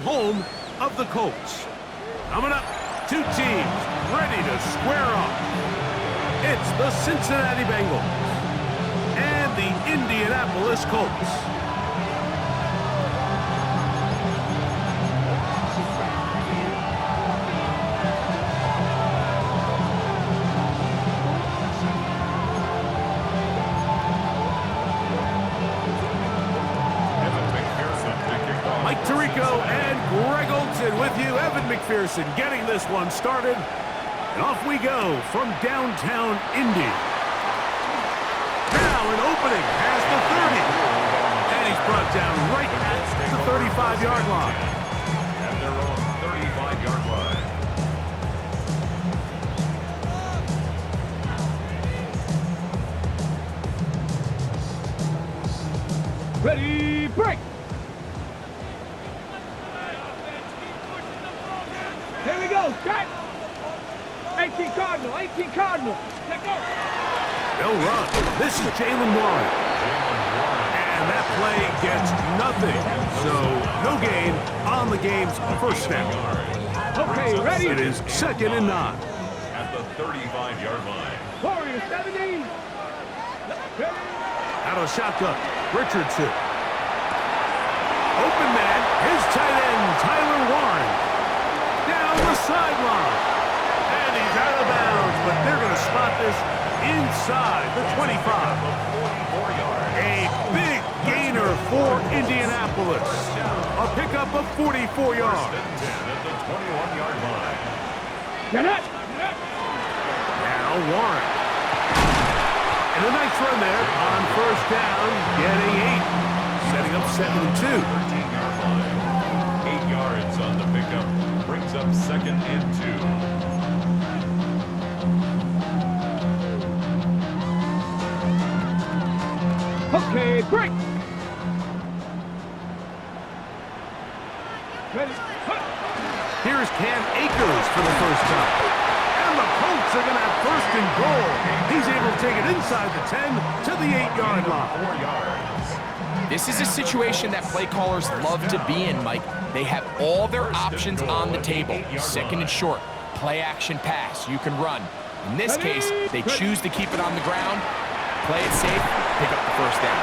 home of the Colts. Coming up, two teams ready to square off. It's the Cincinnati Bengals and the Indianapolis Colts. Mike Tirico and Greg Olson with you. Evan McPherson getting this one started. And off we go from downtown Indy. Now an opening past the 30. And he's brought down right at the 35-yard line. At their own 35-yard line. Ready, break! Here we go, cut! 18 Cardinal, 18 Cardinal. Let go. They'll run. This is Jalen Warren. And that play gets nothing. So no gain on the game's first snap. Okay, ready? It is 2nd and 9. At the 35-yard line. Warriors, 17. Out of shotgun, Richardson. Open man, his tight end, Tyler Warren. Down the sideline. And he's out of bounds, but they're going to spot this inside the 25. A big gainer for Indianapolis. A pickup of 44 yards. At the 21-yard line. Get it! Now Warren. And a nice run there on first down, getting 8. Setting up 2nd and 2. 13-yard line. 8 yards on the pickup. Brings up 2nd and 2. Okay, break! Ready, cut! Here's Cam Akers for the first time. And the Colts are going to have 1st and goal. He's able to take it inside the 10 to the 8-yard line. 4 yards. This is a situation that play callers love to be in, Mike. They have all their options on the table. 2nd and short, play action pass, you can run. In this case, they choose to keep it on the ground, play it safe, pick up the first down.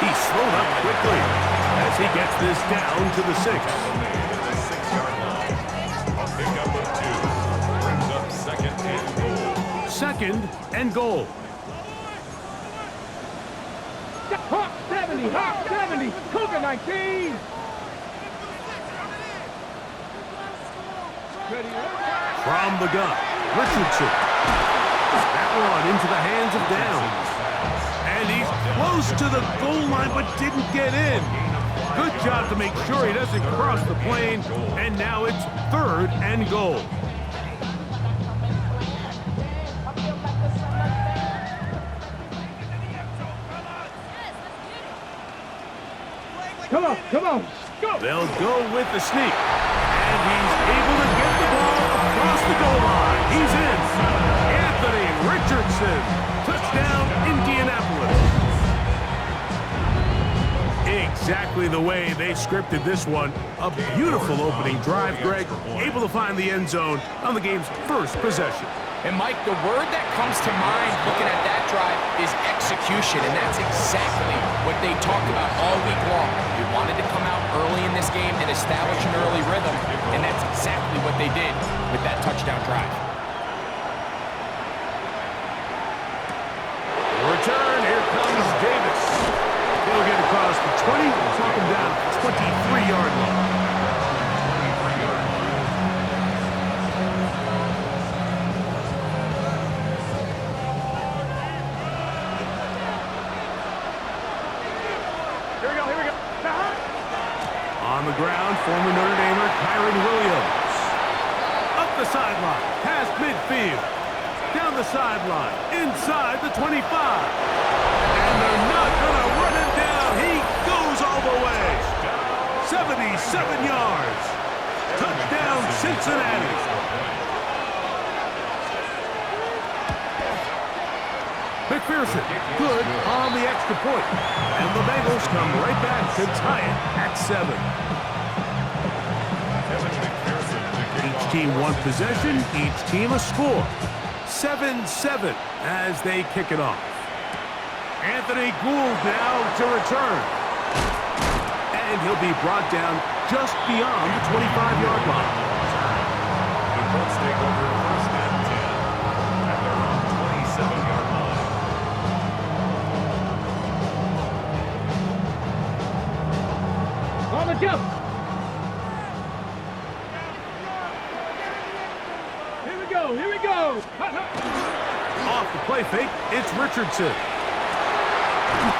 He's slowed up quickly as he gets this down to the 6. The 6-yard line. A pickup of 2. Brings up 2nd and goal. 2nd and goal. Hawk 70, Hawk 70, Cougar 19! Ready, From the gun, Richardson. That one into the hands of Downs. And he's close to the goal line, but didn't get in. Good job to make sure he doesn't cross the plane. And now it's 3rd and goal. come on, come on, go! They'll go with the sneak. And he's able to get the ball across the goal line. He's in. Anthony Richardson. Touchdown, Indianapolis. Exactly the way they scripted this one. A beautiful opening drive, Greg. Able to find the end zone on the game's first possession. And Mike, the word that comes to mind looking at that drive is execution, and that's exactly what they talked about all week long. They wanted to come out early in this game and establish an early rhythm, and that's exactly what they did with that touchdown drive. Return, here comes Davis. He'll get across the 20, talk him down 23-yard line. On the ground, former Notre Damer Kyron Williams. Up the sideline, past midfield. Down the sideline, inside the 25. And they're not going to run him down. He goes all the way. 77 yards. Touchdown, Cincinnati. McPherson, good on the extra point. And the Bengals come right back to tie it at 7. team one possession, each team a score. 7-7 as they kick it off. Anthony Gould now to return. And he'll be brought down just beyond the 25-yard line. The Colts take over first and 10 at their own 27-yard line. On the jump. Here we go. Here we go. Off the play fake, it's Richardson.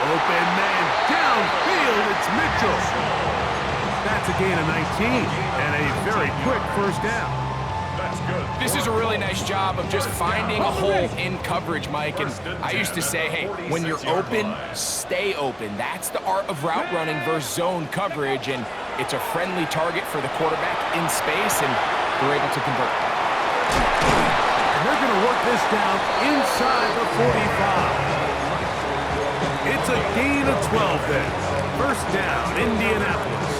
Open man downfield, it's Mitchell. That's a gain of 19 and a very quick first down. That's good. This is a really nice job of just finding a hole in coverage, Mike. And I used to say, hey, when you're open, stay open. That's the art of route running versus zone coverage, and it's a friendly target for the quarterback in space, and they're able to convert. And they're going to work this down inside the 45. It's a gain of 12 then. First down, Indianapolis.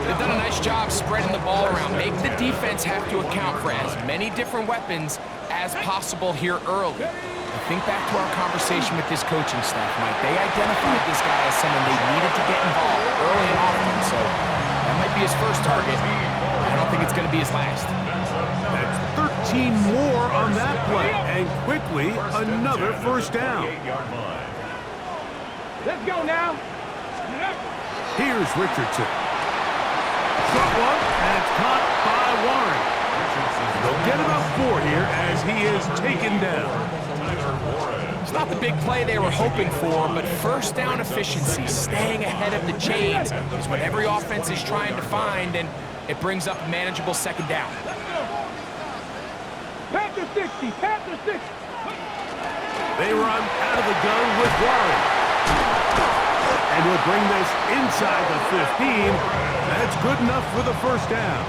They've done a nice job spreading the ball around. Make the defense have to account for as many different weapons as possible here early. Think back to our conversation with this coaching staff, Mike. They identified this guy as someone they needed to get involved early and often, so that might be his first target. I don't think it's going to be his last. That's 13 more on that play, and quickly another first down. Let's go now. Here's Richardson. Short one, and it's caught by Warren. They'll get about 4 here as he is taken down. It's not the big play they were hoping for, but first down efficiency, staying ahead of the chains, is what every offense is trying to find, and it brings up a manageable second down. Panther 60, Panther 60. They run out of the gun with Warren. And he'll bring this inside the 15. That's good enough for the first down.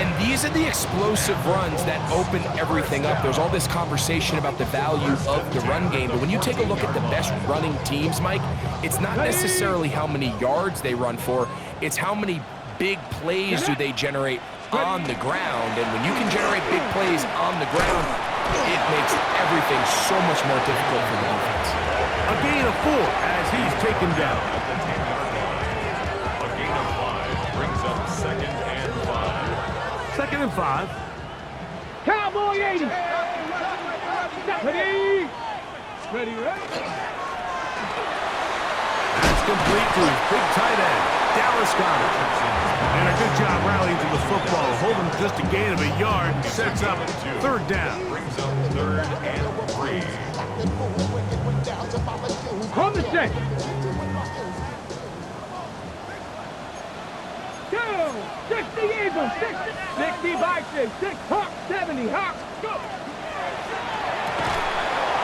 And these are the explosive runs that open everything up. There's all this conversation about the value of the run game, but when you take a look at the best running teams, Mike, it's not necessarily how many yards they run for, it's how many big plays do they generate on the ground. And when you can generate big plays on the ground, it makes everything so much more difficult for the defense. A gain of 4 as he's taken down. A gain of 5 brings up second and 5. Second and 5. Cowboy 80. Ready. Ready, ready. That's complete to his big tight end, Dallas Goedert. And a good job rallying to the football. Holding just a gain of a yard. Sets up third down. Brings up third and 3. On the set. 2, 60 Eagle, 60 Vikings, 6 Hawk, 70 Hawk, go!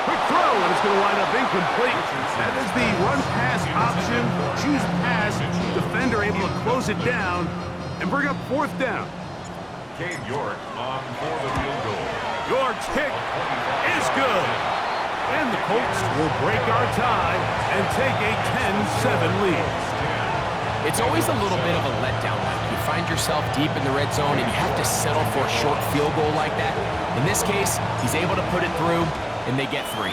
Quick throw, and it's going to wind up incomplete. That is the run-pass option. Choose pass. Defender able to close it down and bring up fourth down. Cade York on for the field goal. York's kick is good. And the Colts will break our tie and take a 10-7 lead. It's always a little bit of a letdown. You find yourself deep in the red zone and you have to settle for a short field goal like that. In this case, he's able to put it through, and they get 3.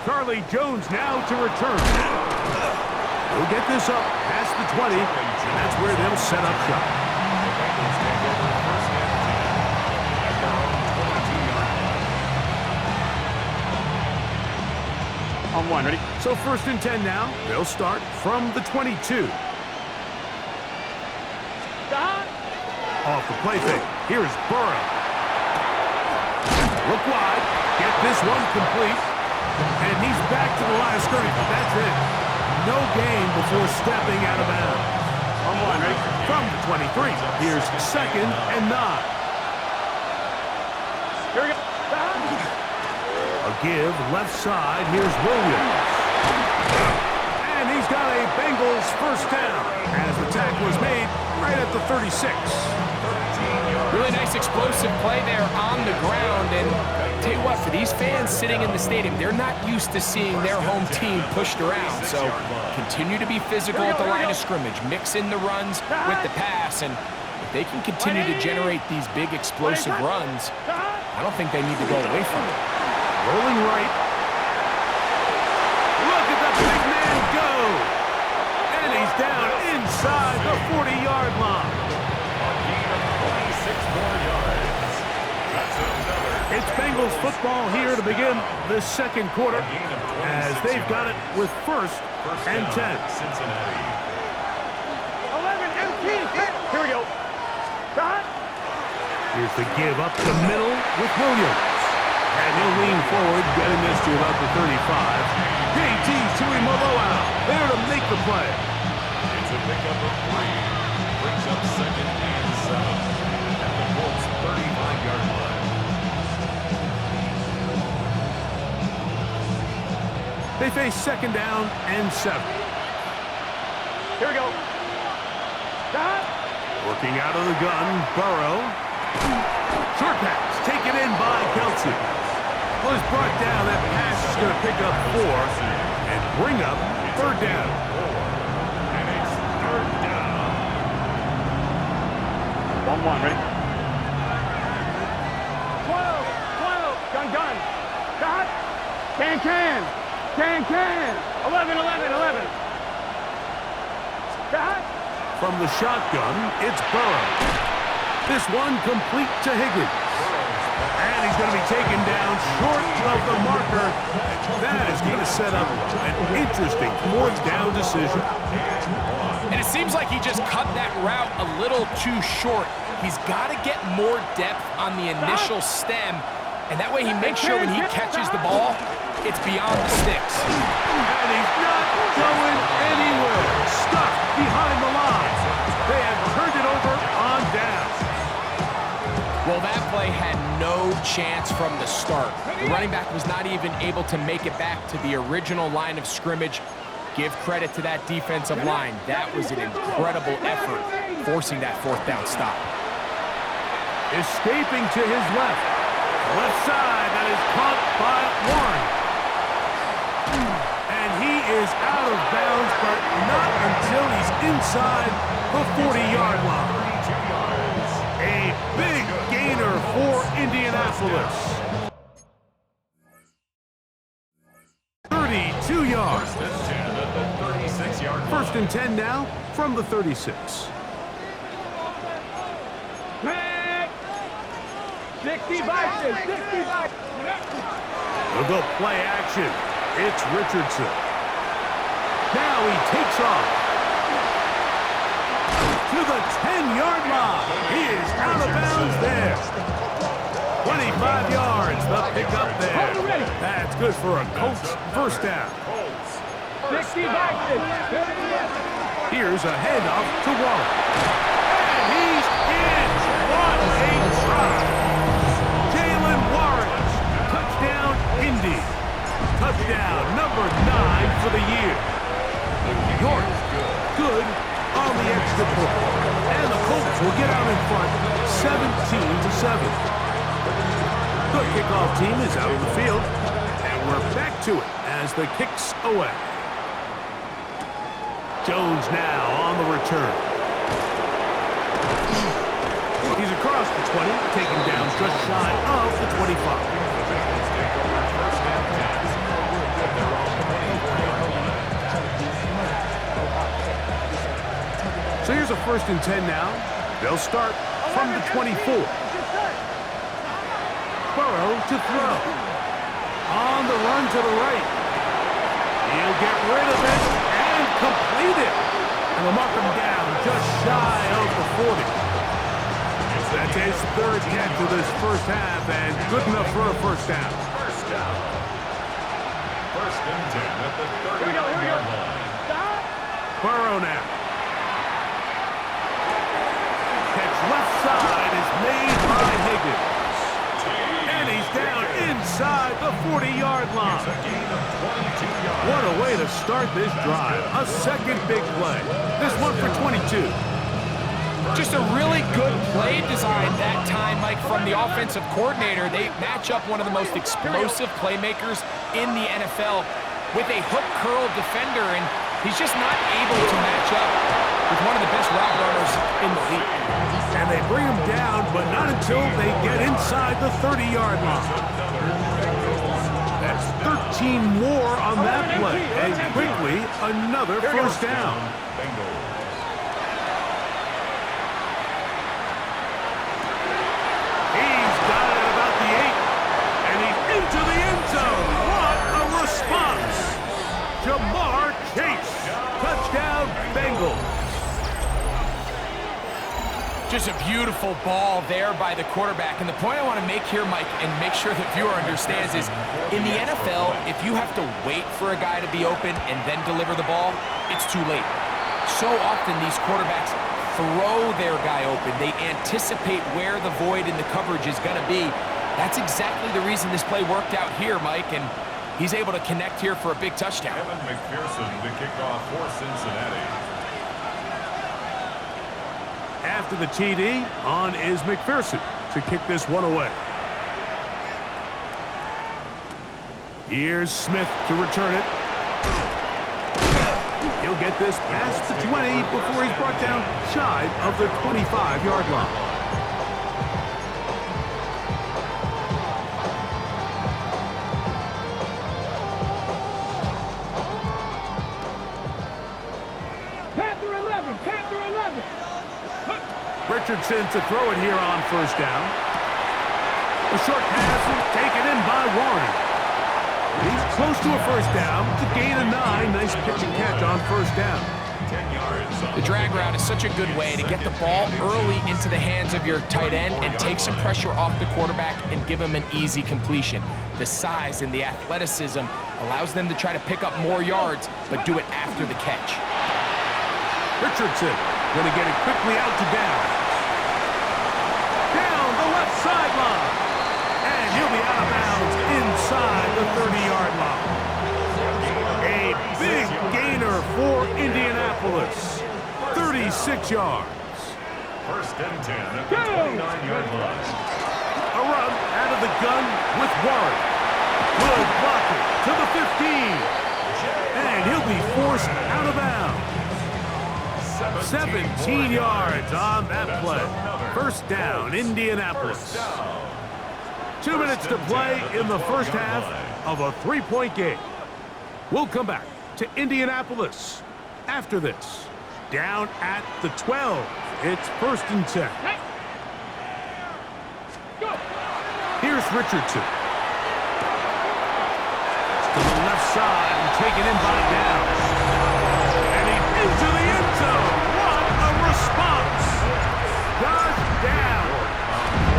Charlie Jones now to return. He'll get this up past the 20, and that's where they'll set up shop. On 1, ready? So first and 10 now. They'll start from the 22. Off the play fake. Here's Burrow. Look wide. Get this one complete. And he's back to the line of scrimmage. That's it. No gain before stepping out of bounds. On 1, ready? From the 23. Here's second and 9. Here we go. A give left side. Here's Williams. And he's got a Bengals first down as the tackle was made right at the 36. 13 yards. Really nice explosive play there on the ground. And tell you what, for these fans sitting in the stadium, they're not used to seeing their home team pushed around. So continue to be physical at the line of scrimmage. Mix in the runs with the pass. And if they can continue to generate these big explosive runs, I don't think they need to go away from it. Rolling right. Look at the big man go. And he's down inside the 40-yard line. It's Bengals football here to begin the second quarter as they've got it with first and 10. 11, empty. Here we go. Stop. Here's the give up the middle with Williams. And he'll lean forward, getting this to about the 35. KT to Imoloa, there to make the play. It's a pickup of 3. Brings up second and 7 at the Colts' 35-yard line. They face second down and 7. Here we go. Stop. Working out of the gun, Burrow. Short pass, taken in by Kelsey. Was brought down. That pass is going to pick up 4 and bring up third down. And it's third down. 1-1, ready? 12. Gun. Stop. Can. 11. Stop. From the shotgun, it's Burrow. This one complete to Higgins. And he's going to be taken down short of the marker. That is going to set up an interesting fourth down decision. And it seems like he just cut that route a little too short. He's got to get more depth on the initial stem, and that way he makes sure when he catches the ball, it's beyond the sticks. And he's not going anywhere. Stuck behind the line. They have turned it over on down. Well, that play had no chance from the start. The running back was not even able to make it back to the original line of scrimmage. Give credit to that defensive line. That was an incredible effort, forcing that fourth down stop. Escaping to his left. Left side, that is caught by Warren. And he is out of bounds, but not until he's inside the 40-yard line. A big gainer for Indianapolis. 32 yards. First and 10 now from the 36. 65. They'll go play action. It's Richardson. Now he takes off. To the 10-yard line. He is out of bounds there. 25 yards, the pickup there. That's good for a Colts first down. 65. Here's a handoff to Waller. And he's in. What a try. Jalen Warren. Touchdown, Indy. Touchdown number 9 for the year. York, good on the extra point. And the Colts will get out in front 17-7. The kickoff team is out on the field. And we're back to it as the kick's away. Jones now on the return. He's across the 20, taken down just shy of the 25. So here's a first and 10 now. They'll start from the 24. Burrow to throw. On the run to the right. He'll get rid of it and complete it. And they'll mark him down just shy of the 40. That's his third catch of this first half and good enough for a first down. First down. First and 10 at the 30-yard line. Burrow now. Catch left side is made by Higgins. And he's down inside the 40-yard line. What a way to start this drive. A second big play. This one for 22. Just a really good play design that time, Mike, from the offensive coordinator. They match up one of the most explosive playmakers in the NFL with a hook curl defender, and he's just not able to match up with one of the best route runners in the league. And they bring him down, but not until they get inside the 30-yard line. That's 13 more on that play, and quickly another first down. He's got it at about the 8, and he's into the end zone. What a response! Jamar Chase, touchdown Bengals. Just a beautiful ball there by the quarterback. And the point I want to make here, Mike, and make sure the viewer understands is, in the NFL, if you have to wait for a guy to be open and then deliver the ball, it's too late. So often these quarterbacks throw their guy open. They anticipate where the void in the coverage is going to be. That's exactly the reason this play worked out here, Mike, and he's able to connect here for a big touchdown. Evan McPherson to kick off for Cincinnati. After the TD, on is McPherson to kick this one away. Here's Smith to return it. He'll get this past the 20 before he's brought down shy of the 25-yard line. Richardson to throw it here on first down. A short pass taken in by Warren. He's close to a first down. It's a gain of 9. Nice pitch and catch on first down. 10 yards. The drag route is such a good way to get the ball early into the hands of your tight end and take some pressure off the quarterback and give him an easy completion. The size and the athleticism allows them to try to pick up more yards, but do it after the catch. Richardson going to get it quickly out to down. Down the left sideline. And he'll be out of bounds inside the 30-yard line. A big gainer for Indianapolis. 36 yards. First and 10 at the 29-yard line. A run out of the gun with Warren. Good blocker to the 15. And he'll be forced out of bounds. 17 yards on that play. First down, Indianapolis. 2 minutes to play in the first half of a 3-point game. We'll come back to Indianapolis after this. Down at the 12. It's first and 10. Here's Richardson. To the left side and taken in by Downs. And he's into the end zone. What a response. Gosh down.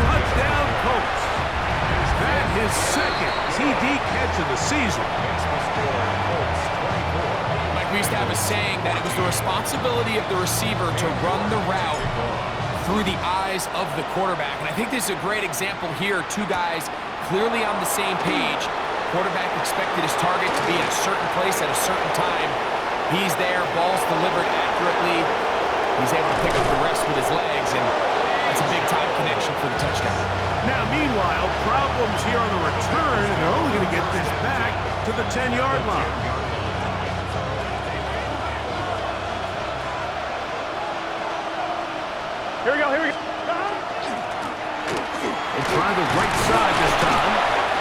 Touchdown Colts. That his second TD catch of the season. Mike, we used to have a saying that it was the responsibility of the receiver to run the route through the eyes of the quarterback. And I think this is a great example here. Two guys clearly on the same page. Quarterback expected his target to be in a certain place at a certain time. He's there, ball's delivered accurately. He's able to pick up the rest with his legs, and that's a big-time connection for the touchdown. Now, meanwhile, problems here on the return, and they're only going to get this back to the 10-yard line. Here we go, here we go. They try the right side this time,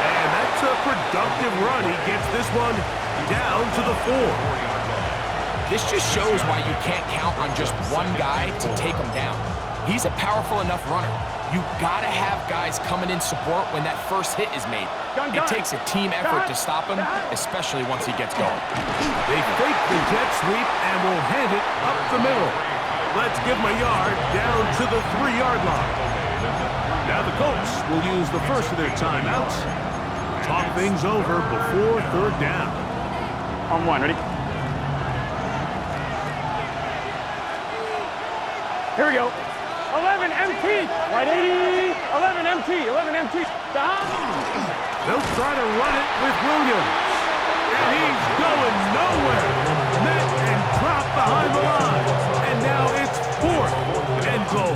and that's a productive run. He gets this one down to the 4. This just shows why you can't count on just one guy to take him down. He's a powerful enough runner. You gotta have guys coming in support when that first hit is made. It takes a team effort to stop him, especially once he gets going. They fake the jet sweep and will hand it up the middle. Let's give him a yard down to the 3-yard line. Now the Colts will use the first of their timeouts. Talk things over before third down. On one, ready? Here we go. 11 MT. Right 80. 11 MT. 11 MT. Stop. They'll try to run it with Williams. And he's going nowhere. Met and dropped behind the line. And now it's 4th and goal.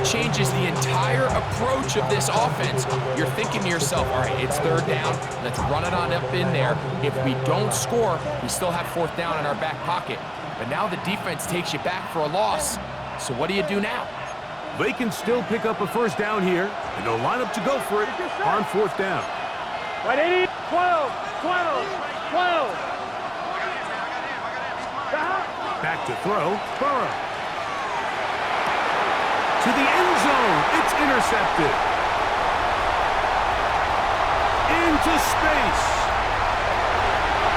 changes the entire approach of this offense. You're thinking to yourself, all right, it's third down. Let's run it on up in there. If we don't score, we still have fourth down in our back pocket. But now the defense takes you back for a loss. So what do you do now? They can still pick up a first down here, and they'll line up to go for it on fourth down. 12, 12. Back to throw, Burrow. To the end zone, it's intercepted. Into space.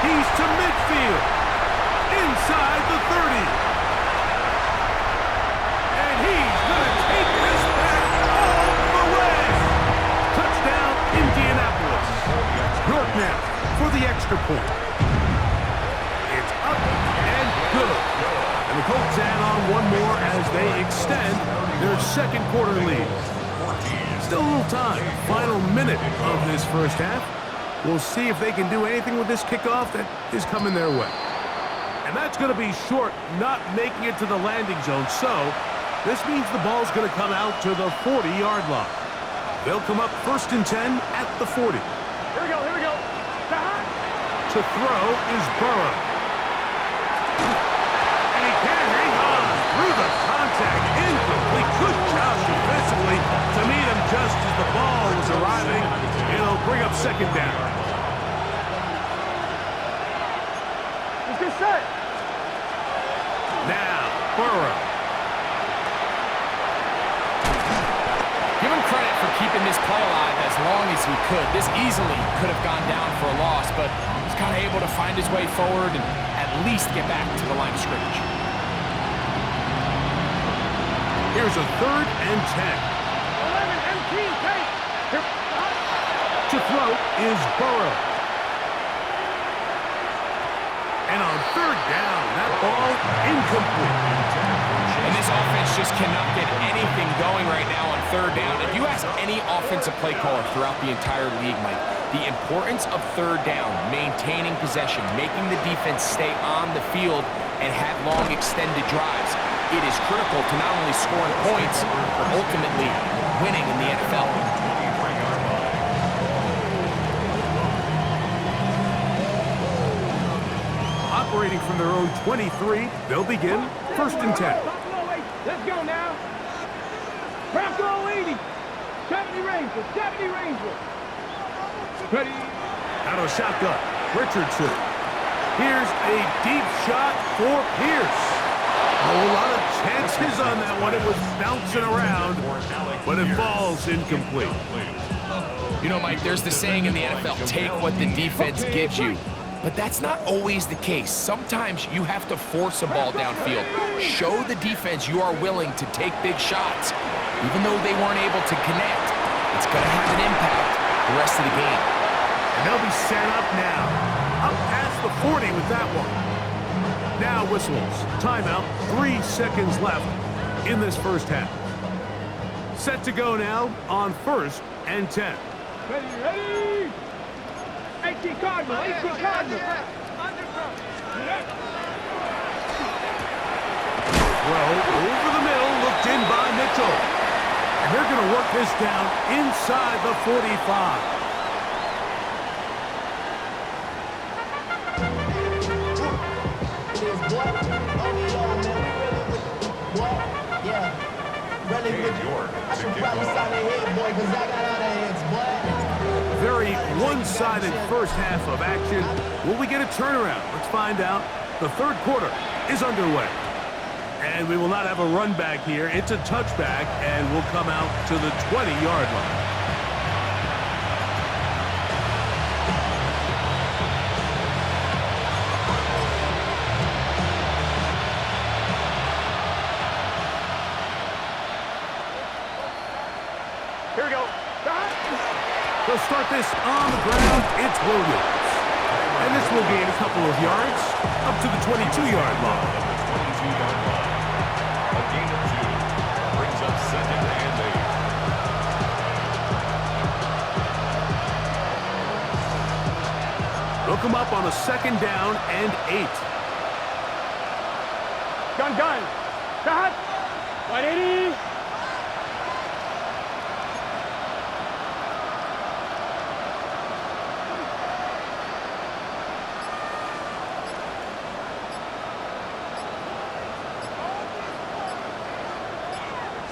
He's to midfield. Inside the 30. And he's going to take this back all the way. Touchdown, Indianapolis. York now for the extra point. It's up and good. And the Colts add on one more as they extend their second quarter lead. Still a little time. Final minute of this first half. We'll see if they can do anything with this kickoff that is coming their way. And that's going to be short, not making it to the landing zone. So this means the ball's going to come out to the 40-yard line. They'll come up 1st and 10 at the 40. Here we go. To throw is Burrow. And he can't hang on through the contact. Incomplete. Good job defensively to meet him just as the ball was arriving. It'll bring up second down. Let's get set. Now, Burrow. Give him credit for keeping this play alive as long as he could. This easily could have gone down for a loss, but he's kind of able to find his way forward and at least get back to the line of scrimmage. Here's a 3rd and 10. 11, MT, take. To throw is Burrow. And on 3rd down, that ball incomplete. And this offense just cannot get anything going right now on 3rd down. If you ask any offensive play caller throughout the entire league, Mike, the importance of 3rd down, maintaining possession, making the defense stay on the field and have long extended drives, it is critical to not only scoring points, but ultimately winning in the NFL. Operating from their own 23, they'll begin 1st and 10. Let's go now. Bronco 80. 70 Ranger. Ready. Out of shotgun, Richardson. Here's a deep shot for Pierce. A lot of chances on that one. It was bouncing around, but it falls incomplete. You know, Mike, there's the saying in the NFL, take what the defense gives you. But that's not always the case. Sometimes you have to force a ball downfield. Show the defense you are willing to take big shots. Even though they weren't able to connect, it's going to have an impact the rest of the game. And they'll be set up now. Up past the 40 with that one. Now whistles. Timeout. 3 seconds left in this first half. Set to go now on 1st and 10. Ready. 18 Cardinal. Throw over the middle, looked in by Mitchell. And they're going to work this down inside the 45. Very one-sided first half of action. Will we get a turnaround? Let's find out. The 3rd quarter is underway. And we will not have a run back here. It's a touchback, and we'll come out to the 20-yard line. Here we go. They'll start this on the ground. It's Williams. And this will gain a couple of yards up to the 22-yard line. A gain of 2 brings up 2nd and 8. They'll come up on a 2nd down and 8. Gun. Cut. 180.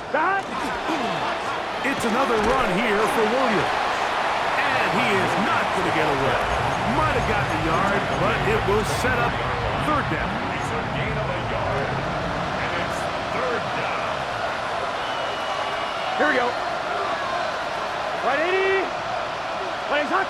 It's another run here for Williams. And he is not going to get away. Might have gotten a yard, but it will set up third down. It's a gain of a yard. And it's third down. Here we go. Right 80. Legs hot.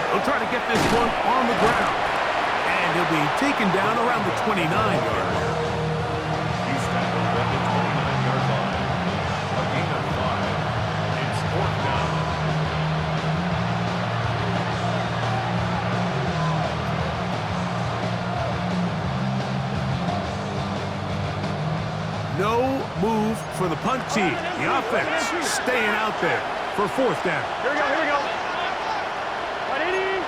He'll try to get this one on the ground. And he'll be taken down around the 29-yard line. He's tackled at the 29-yard line. A gain of 5. It's fourth down. No move for the punt team. The offense staying out there for fourth down. Here we go, here we go. 180.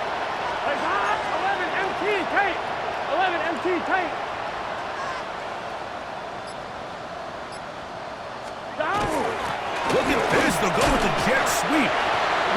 Legs hot. 11 MT tight. 11 MT tight. Down. Look at this. They'll go with the jet sweep.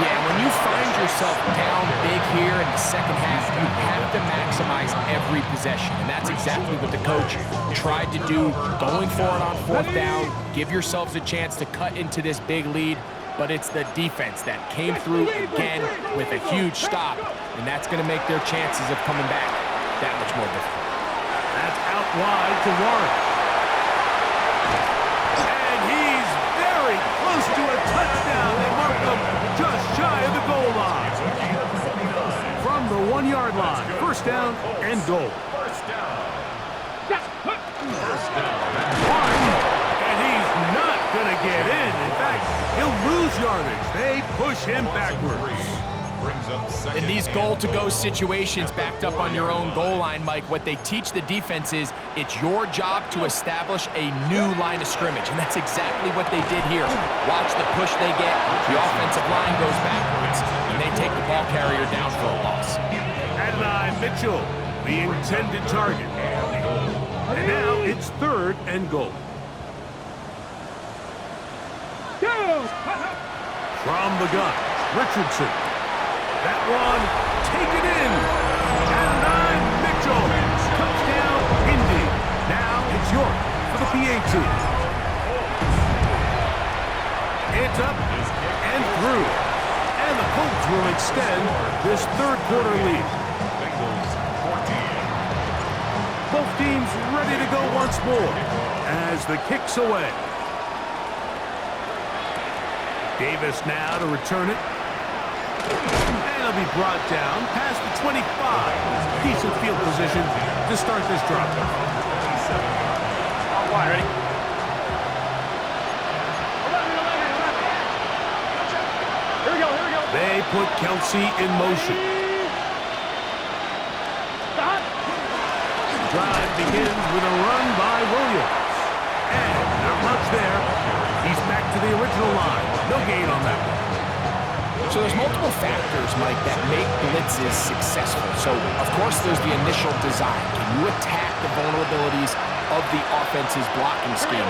Yeah, when you find yourself down big here in the second half, you have to maximize every possession. And that's exactly what the coach tried to do, going for it on fourth down. Give yourselves a chance to cut into this big lead. But it's the defense that came through again with a huge stop. And that's going to make their chances of coming back that much more difficult. That's out wide to Warren. And he's very close to a touchdown. They mark him just shy of the goal line. From the 1-yard line, first down and goal. First down. First down. And he's not going to get in. In fact, he'll lose yardage. They push him backwards. Brings up second. In these goal-to-go situations backed up on your own goal line, Mike, what they teach the defense is it's your job to establish a new line of scrimmage, and that's exactly what they did here. Watch the push they get. The offensive line goes backwards, and they take the ball carrier down for a loss. Adonai Mitchell, the intended target. And now it's third and goal. From the gun, Richardson. That one taken in. Adonai Mitchell. Touchdown, Indy. Now it's York for the PAT. It's up and through. And the Colts will extend this third quarter lead. Bengals 14. Both teams ready to go once more as the kick's away. Davis now to return it. And it'll be brought down past the 25. Decent field position to start this drive. All wide, ready? 11. Here we go, here we go. They put Kelsey in motion. Stop. Drive begins with a run by Williams. And not much there. He's back to the original line. No gain on that one. So there's multiple factors, Mike, that make blitzes successful. So, of course, there's the initial design. Can you attack the vulnerabilities of the offense's blocking scheme?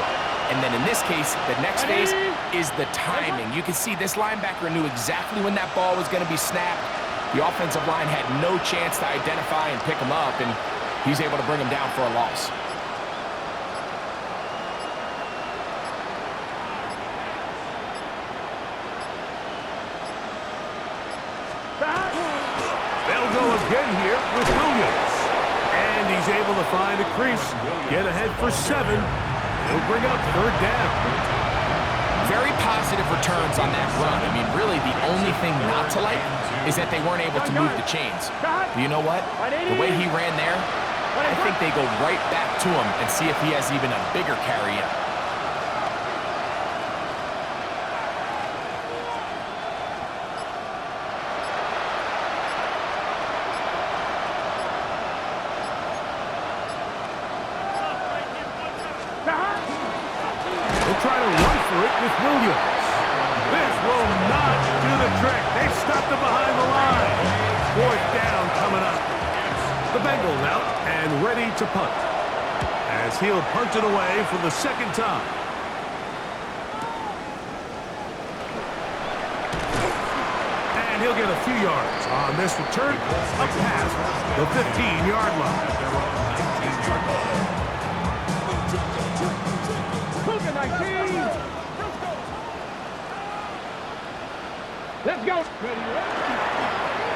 And then in this case, the next phase is the timing. You can see this linebacker knew exactly when that ball was going to be snapped. The offensive line had no chance to identify and pick him up, and he's able to bring him down for a loss. They'll go again here with Williams. And he's able to find a crease. Get ahead for 7. He'll bring up third down. Very positive returns on that run. I mean, really, the only thing not to like is that they weren't able to move the chains. But you know what? The way he ran there, I think they go right back to him and see if he has even a bigger carry in. Try to run for it with Williams. This will not do the trick. They've stopped him behind the line. Fourth down coming up. The Bengals out and ready to punt. As he'll punt it away for the second time. he'll get a few yards on this return up past the 15-yard line. Cougar 19. Let's go.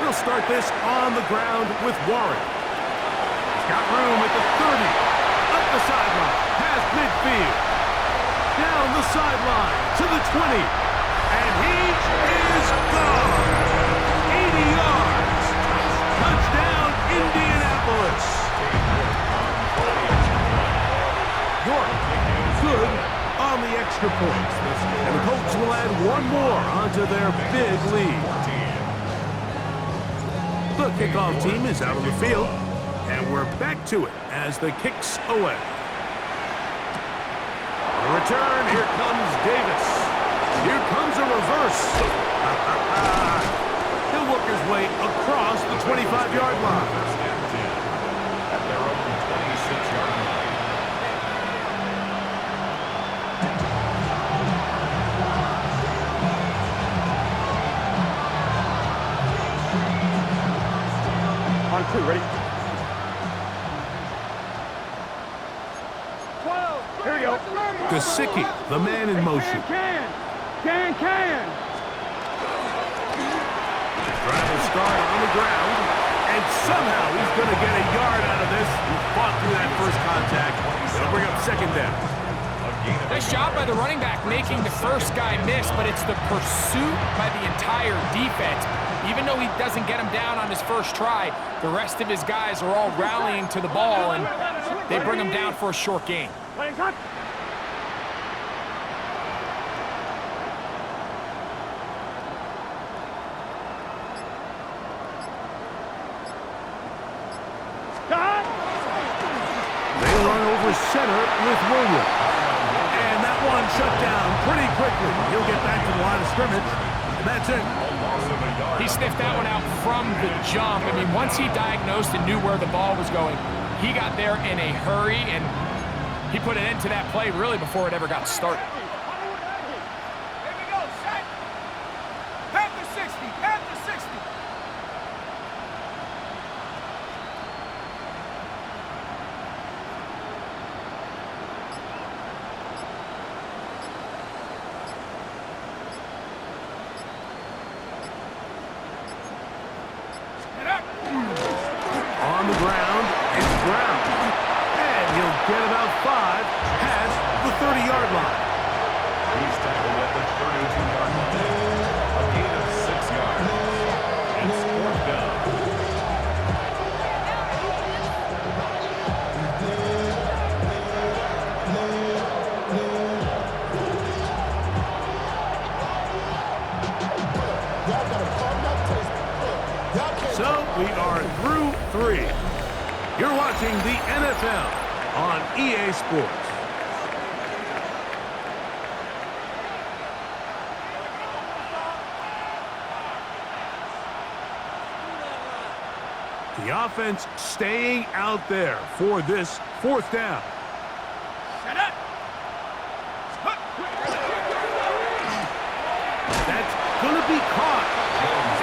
We'll start this on the ground with Warren. He's got room at the 30. Up the sideline. Past midfield. Down the sideline to the 20. And he is gone. 80 yards. Touchdown, Indianapolis. York good on the extra point. And the Colts will add one more onto their big lead. The kickoff team is out on the field, and we're back to it as the kick's away. On the return, here comes Davis. Here comes a reverse. He'll work his way across the 25-yard line. At their own 26-yard line. On 2, ready? 12. Here we go. Gesicki, the man in motion. Can. Drive will start on the ground, and somehow he's going to get a yard out of this. He fought through that first contact. It'll bring up second down. Nice job by the running back making the first guy miss, but it's the pursuit by the entire defense. Even though he doesn't get him down on his first try, the rest of his guys are all rallying to the ball, and they bring him down for a short gain. They run over center with Williams. And that one shut down pretty quickly. He'll get back to the line of scrimmage, and that's it. He sniffed that one out from the jump. I mean, once he diagnosed and knew where the ball was going, he got there in a hurry, and he put an end to that play really before it ever got started. Here we go, set. Panther 60, Panther 60. On the ground, it's Brown. And he'll get about 5 past the 30-yard line. He's tackled at the 32-yard line. A gain of 6 yards. It's 4th down. So we are through 3. You're watching the NFL on EA Sports. The offense staying out there for this 4th down. Set up. That's going to be caught.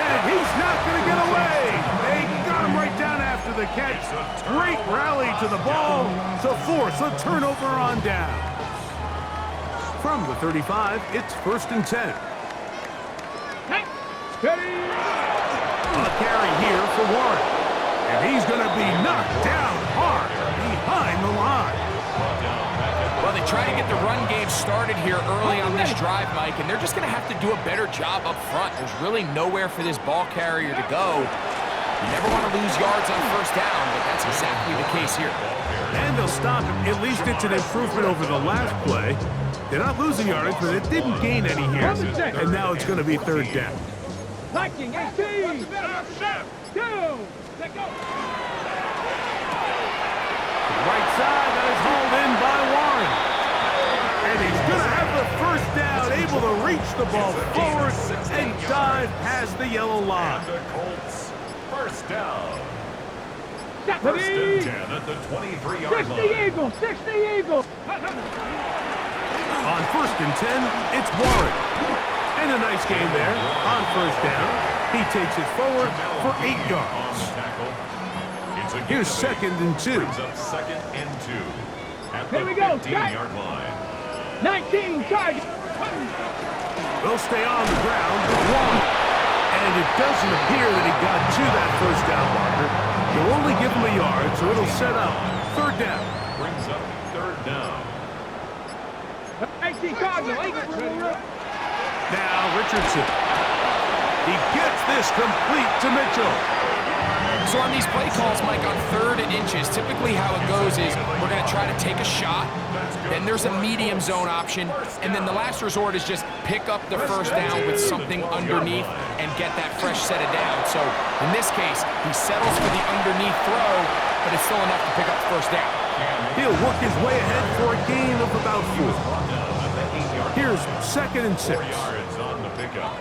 And he's not going to get away. They got him right down after the catch. Great rally to the ball to force a turnover on down. From the 35, it's 1st and 10. Steady. A carry here for Warren. And he's going to be knocked down hard behind the line. Well, they try to get the run game started here early on this drive, Mike, and they're just going to have to do a better job up front. There's really nowhere for this ball carrier to go. You never want to lose yards on 1st down, but that's exactly the case here. And they'll stop him. At least it's an improvement over the last play. They're not losing yardage, but it didn't gain any here. And now it's going to be 3rd down. Liking 18. 2. Let go. Right side, that is hauled in by Warren. And he's going to have the 1st down, able to reach the ball forward and dive past the yellow line. And the Colts, 1st down. 1st Steady. and 10 at the 23-yard 60 line. Eagles, 60 Eagles. On 1st and 10, it's Warren. And a nice game there on first down. He takes it forward for 8 yards. Here's 2nd and 2. Brings up 2nd and 2 at the Here we go. 15-yard line. 19 target. They'll stay on the ground. And it doesn't appear that he got to that first down marker. They'll only give him a yard, so it'll set up 3rd down. Brings up 3rd down. 18 Cardinal. Now Richardson. He gets this complete to Mitchell. So on these play calls, Mike, on 3rd and inches, typically how it goes is we're going to try to take a shot, then there's a medium zone option, and then the last resort is just pick up the first down with something underneath and get that fresh set of downs. So in this case, he settles for the underneath throw, but it's still enough to pick up the first down. He'll work his way ahead for a gain of about 4. Here's 2nd and 6. 4 yards on the pickup.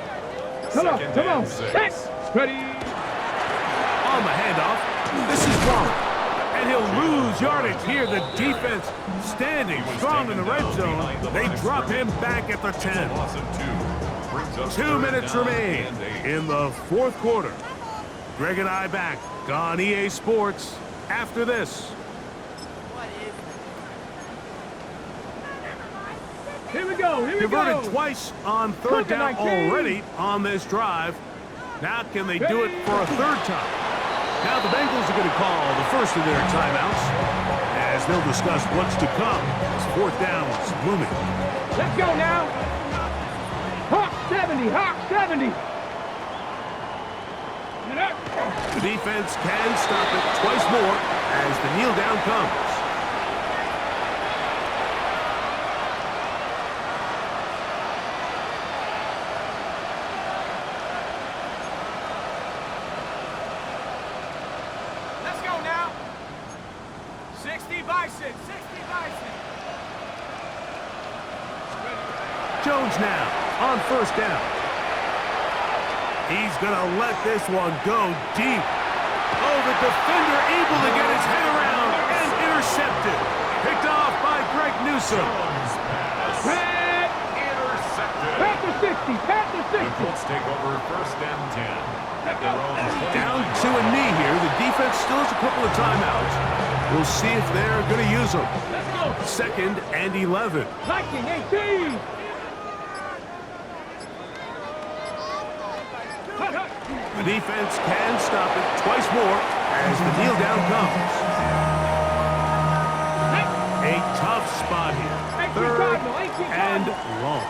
Come on. 6. Ready. On the handoff, this is Waller. And he'll lose yardage here. The defense standing strong in the red zone. They drop him back at the 10. 2 minutes remain in the 4th quarter. Greg and I back on EA Sports after this. Here we go. Converted twice on 3rd down already on this drive. Now can they do it for a 3rd time? Now the Bengals are going to call the first of their timeouts as they'll discuss what's to come as 4th down is looming. Let's go now. Hawk 70. The defense can stop it twice more as the kneel down comes. Jones now on 1st down. He's going to let this one go deep. Oh, the defender able to get his head around and intercepted. Picked off by Greg Newsome. Intercepted. Panther 60. The Colts take over 1st and 10 at their own 20. Down to a knee here. The defense still has a couple of timeouts. We'll see if they're going to use them. 2nd and 11. 19, 18. The defense can stop it twice more as the kneel down comes. A tough spot here. 3rd and long.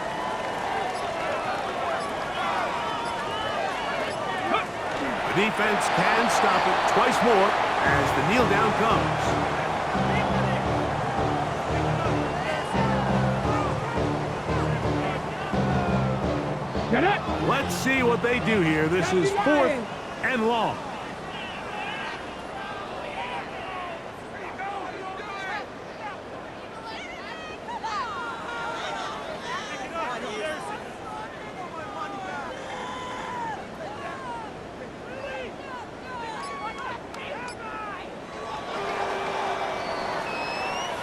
The defense can stop it twice more as the kneel down comes. Let's see what they do here. This is 4th and long.